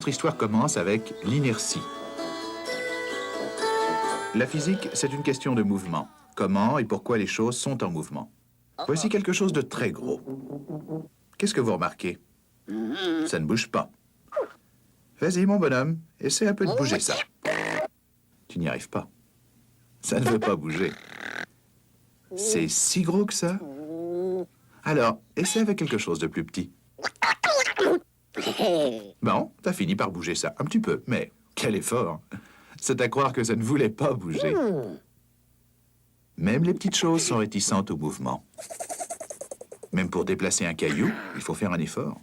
notre histoire commence avec l'inertie. La physique, c'est une question de mouvement. Comment et pourquoi les choses sont en mouvement. Voici quelque chose de très gros. Qu'est-ce que vous remarquez? Ça ne bouge pas. Vas-y, mon bonhomme, essaie un peu de bouger ça. Tu n'y arrives pas. Ça ne veut pas bouger. C'est si gros que ça? Alors, essaie avec quelque chose de plus petit. Bon, t'as fini par bouger ça, un petit peu, mais quel effort! C'est à croire que ça ne voulait pas bouger. Même les petites choses sont réticentes au mouvement. Même pour déplacer un caillou, il faut faire un effort.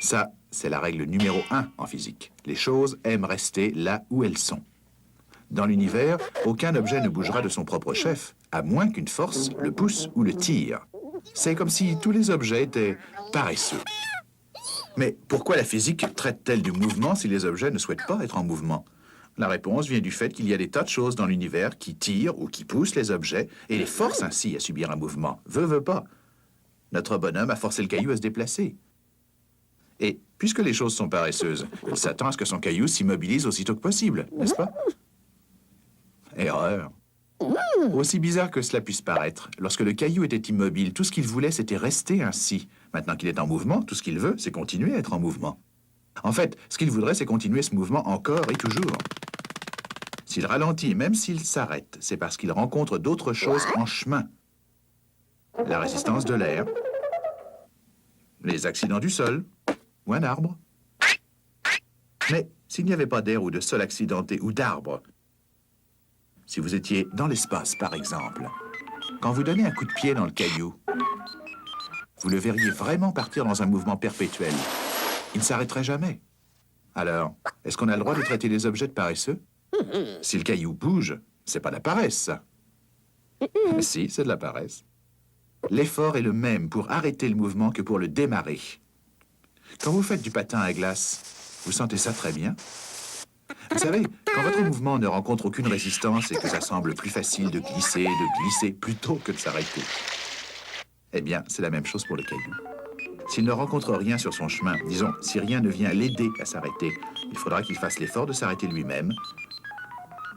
Ça, c'est la règle numéro 1 en physique. Les choses aiment rester là où elles sont. Dans l'univers, aucun objet ne bougera de son propre chef, à moins qu'une force le pousse ou le tire. C'est comme si tous les objets étaient paresseux. Mais pourquoi la physique traite-t-elle du mouvement si les objets ne souhaitent pas être en mouvement? La réponse vient du fait qu'il y a des tas de choses dans l'univers qui tirent ou qui poussent les objets et les forcent ainsi à subir un mouvement. Veut pas. Notre bonhomme a forcé le caillou à se déplacer. Et puisque les choses sont paresseuses, il s'attend à ce que son caillou s'immobilise aussitôt que possible, n'est-ce pas? Erreur. Aussi bizarre que cela puisse paraître, lorsque le caillou était immobile, tout ce qu'il voulait, c'était rester ainsi. Maintenant qu'il est en mouvement, tout ce qu'il veut, c'est continuer à être en mouvement. En fait, ce qu'il voudrait, c'est continuer ce mouvement encore et toujours. S'il ralentit, même s'il s'arrête, c'est parce qu'il rencontre d'autres choses en chemin. La résistance de l'air, les accidents du sol, ou un arbre. Mais s'il n'y avait pas d'air ou de sol accidenté ou d'arbre, si vous étiez dans l'espace, par exemple, quand vous donnez un coup de pied dans le caillou, vous le verriez vraiment partir dans un mouvement perpétuel. Il ne s'arrêterait jamais. Alors, est-ce qu'on a le droit de traiter les objets de paresseux? Si le caillou bouge, c'est pas de la paresse, ça. Si, c'est de la paresse. L'effort est le même pour arrêter le mouvement que pour le démarrer. Quand vous faites du patin à glace, vous sentez ça très bien? Vous savez, quand votre mouvement ne rencontre aucune résistance et que ça semble plus facile de glisser plutôt que de s'arrêter, eh bien, c'est la même chose pour le caillou. S'il ne rencontre rien sur son chemin, disons, si rien ne vient l'aider à s'arrêter, il faudra qu'il fasse l'effort de s'arrêter lui-même.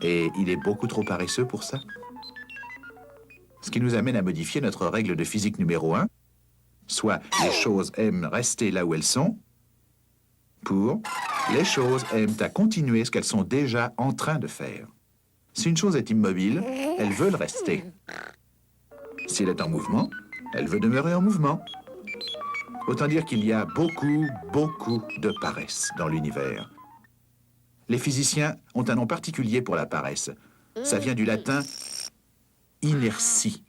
Et il est beaucoup trop paresseux pour ça. Ce qui nous amène à modifier notre règle de physique numéro 1, soit les choses aiment rester là où elles sont, pour les choses aiment à continuer ce qu'elles sont déjà en train de faire. Si une chose est immobile, elle veut le rester. Si elle est en mouvement, elle veut demeurer en mouvement. Autant dire qu'il y a beaucoup de paresse dans l'univers. Les physiciens ont un nom particulier pour la paresse. Ça vient du latin inertie.